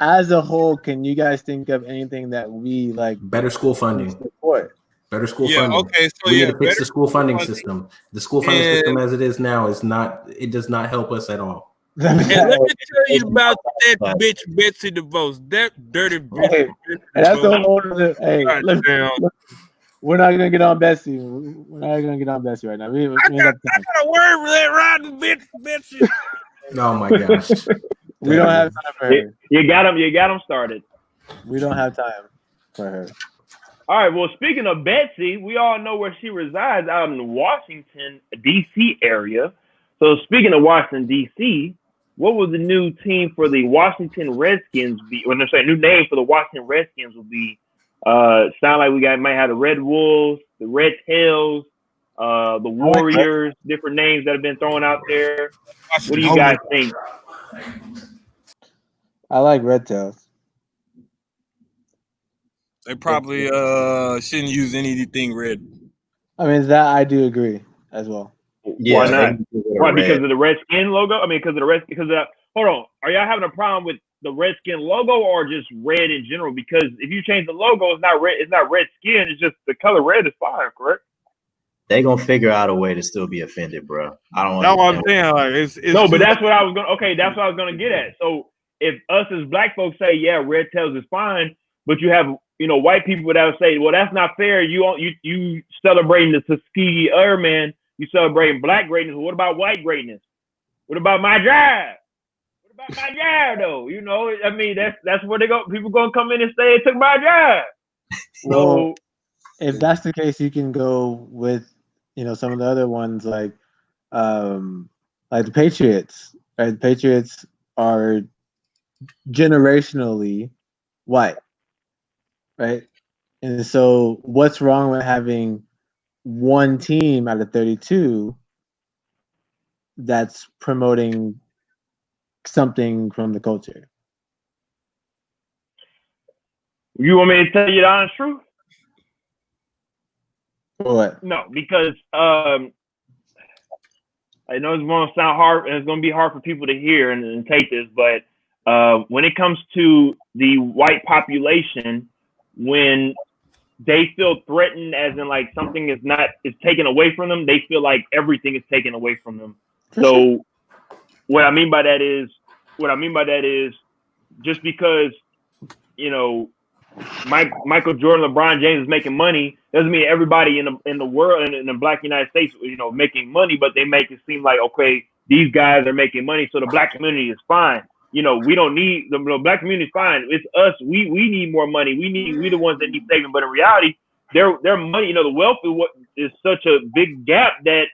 as a whole, can you guys think of anything that we like? Better school funding. Support? Better school funding. Okay, so we need to fix the school funding system. The school funding system as it is now is not. It does not help us at all. And let me tell you about that bitch Betsy DeVos. That dirty bitch. Hey, that's a whole other. Hey, we're not gonna get on Betsy. We're not gonna get on Betsy right now. I got a word for that rotten bitch, Betsy. Oh my gosh. We don't have time for her. You got him started. We don't have time for her. All right. Well, speaking of Betsy, we all know where she resides, out in the Washington D.C. area. So speaking of Washington D.C., what would the new team for the Washington Redskins be? When they say new name for the Washington Redskins would be, sound like might have the Red Wolves, the Red Tails, the Warriors, different names that have been thrown out there. What do you guys think? I like Red Tails. They probably shouldn't use anything red. I mean, that I do agree as well. Yeah, why not? Why? Because of the Redskin logo? I mean, hold on. Are y'all having a problem with the Redskin logo or just red in general? Because if you change the logo, it's not red. It's not Redskin. It's just the color red is fine, correct? They gonna figure out a way to still be offended, bro. I don't. That's what I'm saying. Like, it's no, but that's what I was gonna. Okay, that's what I was gonna get at. So if us as Black folks say, yeah, Red Tails is fine, but you have white people that would say, well, that's not fair. You celebrating the Tuskegee Airmen. You celebrating Black greatness. What about white greatness? What about my drive? What about my drive, though? I mean, that's where they go. People gonna come in and say it took my drive. So, if that's the case, you can go with some of the other ones like the Patriots. Right? The Patriots are generationally white, right? And so, what's wrong with having one team out of 32 that's promoting something from the culture? You want me to tell you the honest truth? What? No, because I know it's going to sound hard, and it's going to be hard for people to hear and take this, but when it comes to the white population, when they feel threatened, as in like something is taken away from them, they feel like everything is taken away from them. So what I mean by that is just because Michael Jordan, LeBron James is making money doesn't mean everybody in the world in the Black United States making money, but they make it seem like, okay, these guys are making money, so the Black community is fine. we don't need the black community's fine. It's us. We need more money. We the ones that need saving. But in reality, their money, the wealth is such a big gap that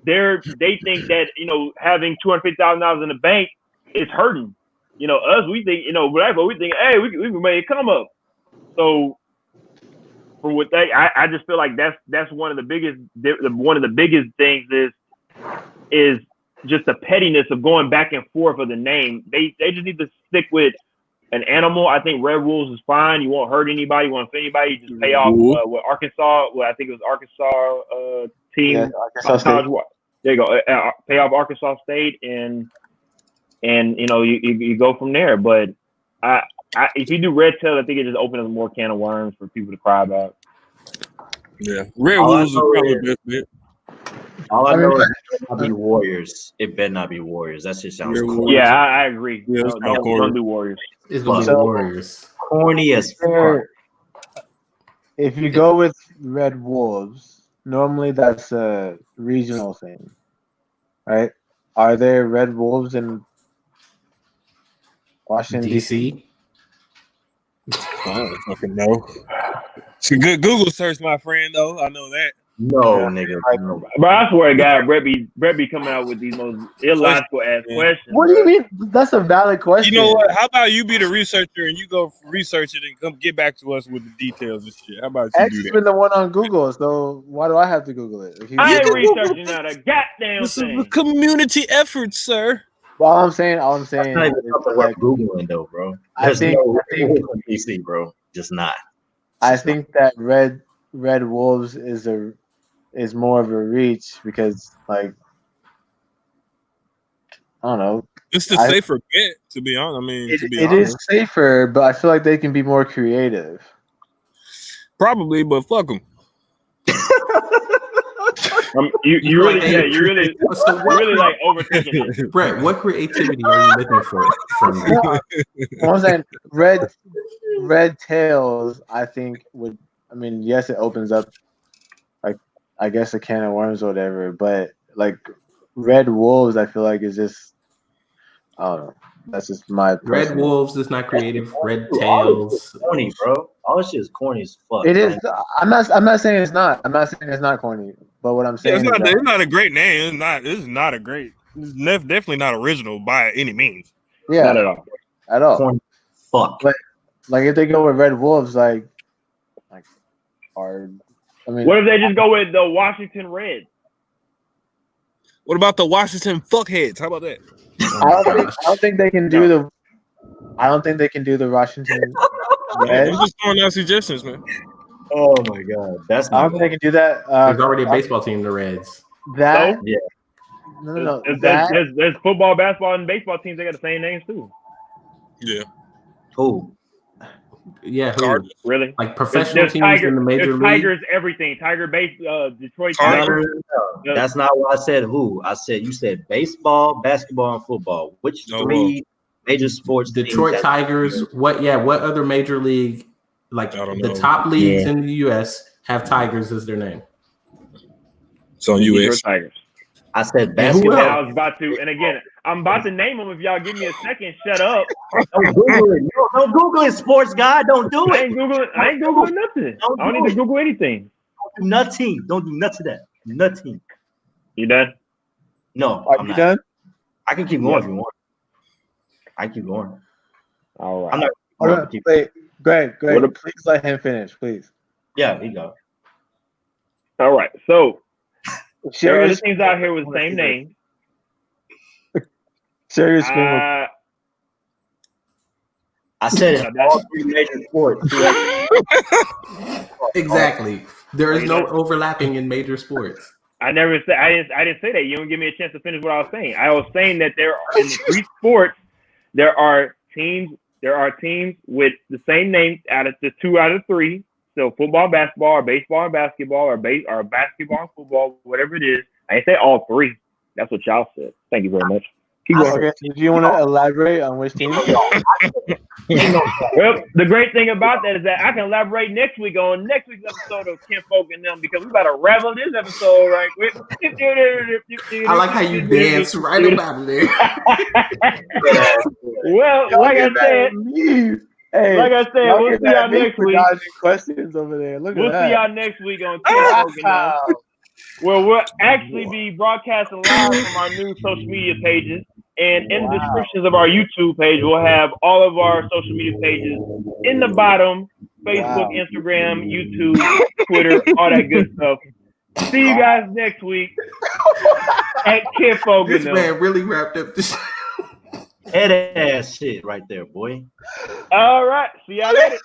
they think that having $250,000 in the bank is hurting. Us, we think black folk, we think, hey, we can make it come up. So for what I just feel like that's one of the biggest things is just the pettiness of going back and forth of the name. They just need to stick with an animal. I think Red Wolves is fine. You won't hurt anybody. You won't offend anybody. You just pay off what Arkansas. Well, I think it was Arkansas team. Yeah, Arkansas State. There you go. Pay off Arkansas State and you go from there. But if you do Red Tail, I think it just opens more can of worms for people to cry about. Yeah, Red Wolves is probably the best bit. All I know is it better not be Warriors. It better not be Warriors. That shit sounds corny. Yeah, I agree. Yeah, don't do Warriors. It's gonna be Warriors. Corny as fuck. If you go with Red Wolves, normally that's a regional thing, right? Are there Red Wolves in Washington DC? I don't fucking know. It's a good Google search, my friend. Though I know that. No, nigga. No. But I swear to God, Brett be coming out with these most illogical ass questions. What do you mean? That's a valid question. You know what? How about you be the researcher and you go research it and come get back to us with the details and shit? How about you X do has that? been the one on Google, so why do I have to Google it? I ain't researching out a goddamn This thing. is a community effort, sir. Well, all I'm saying That's not even something worth Googling, though, bro. There's no Wolves in DC, bro. Just not. I think that Red Wolves is more of a reach because, like, I don't know. It's the safer bet, to be honest. I mean, it is safer, but I feel like they can be more creative. Probably, but fuck them. You really like overthinking it. Brett, what creativity are you looking for from me? I'm saying red tails, I think would. I mean, yes, it opens up, like, I guess a can of worms or whatever. But like Red Wolves, I feel like is just, I don't know. That's just my Red Wolves is not creative. Red Tails, corny, bro. All this shit is corny as fuck. It is. I'm not saying it's not. I'm not saying it's not corny. But what I'm saying it's not a great name. It's definitely not original by any means. Yeah, not at all. At all. Corny fuck. But like if they go with Red Wolves, what if they just go with the Washington Reds? What about the Washington Fuckheads? How about that? I don't think they can do the. I don't think they can do the Washington Reds. I'm just throwing out suggestions, man. Oh my god, that's. I don't think they can do that. There's already a baseball team, the Reds. That yeah. No. There's football, basketball, and baseball teams. They got the same names too. Yeah. Who? Yeah, Cardinals. Really? Like professional teams in the major league. Tigers, everything. Tiger base, Detroit Tigers. Tigers. No. That's not what I said. Who? You said baseball, basketball, and football. Which three major sports? Detroit Tigers. What other major league? Like the top leagues in the U.S. have Tigers as their name. It's on U.S. Tigers. I said basketball. I was about to, and again, I'm about to name them. If y'all give me a second, shut up. Don't Google it. Don't Google it, sports guy. Don't do it. I ain't Googling nothing. I don't need to Google anything. Don't do nothing. Don't do nothing to that. Nothing. You done? No. Are you done? I can keep going if you want. I can keep going. All right. I'm not. Wait, Greg, please let him finish, please. Yeah, he go. All right. So there are other Share teams out here with the same name. Share your screen. I said it. All three major sports. Exactly. There is no overlapping in major sports. I never said. I didn't say that. You didn't give me a chance to finish what I was saying. I was saying that there are in the three sports, there are teams with the same name out of the 2 out of 3. So football, basketball, or baseball and basketball, or basketball and football, whatever it is. I ain't say all 3. That's what y'all said. Thank you very much. Okay, do you want to elaborate on which team? Well, the great thing about that is that I can elaborate next week on next week's episode of Kinfolk and them because we about to revel this episode right quick. I like how you dance right about it there. Well, like I said, we'll see y'all next week. Questions over there. We'll see y'all next week on Kinfolk and them. Well, we'll actually be broadcasting live from our new social media pages. And in the descriptions of our YouTube page, we'll have all of our social media pages in the bottom: Facebook, Instagram, YouTube, Twitter, all that good stuff. See you guys next week at Kinfolk. This man really wrapped up this head ass shit right there, boy. All right. See y'all later.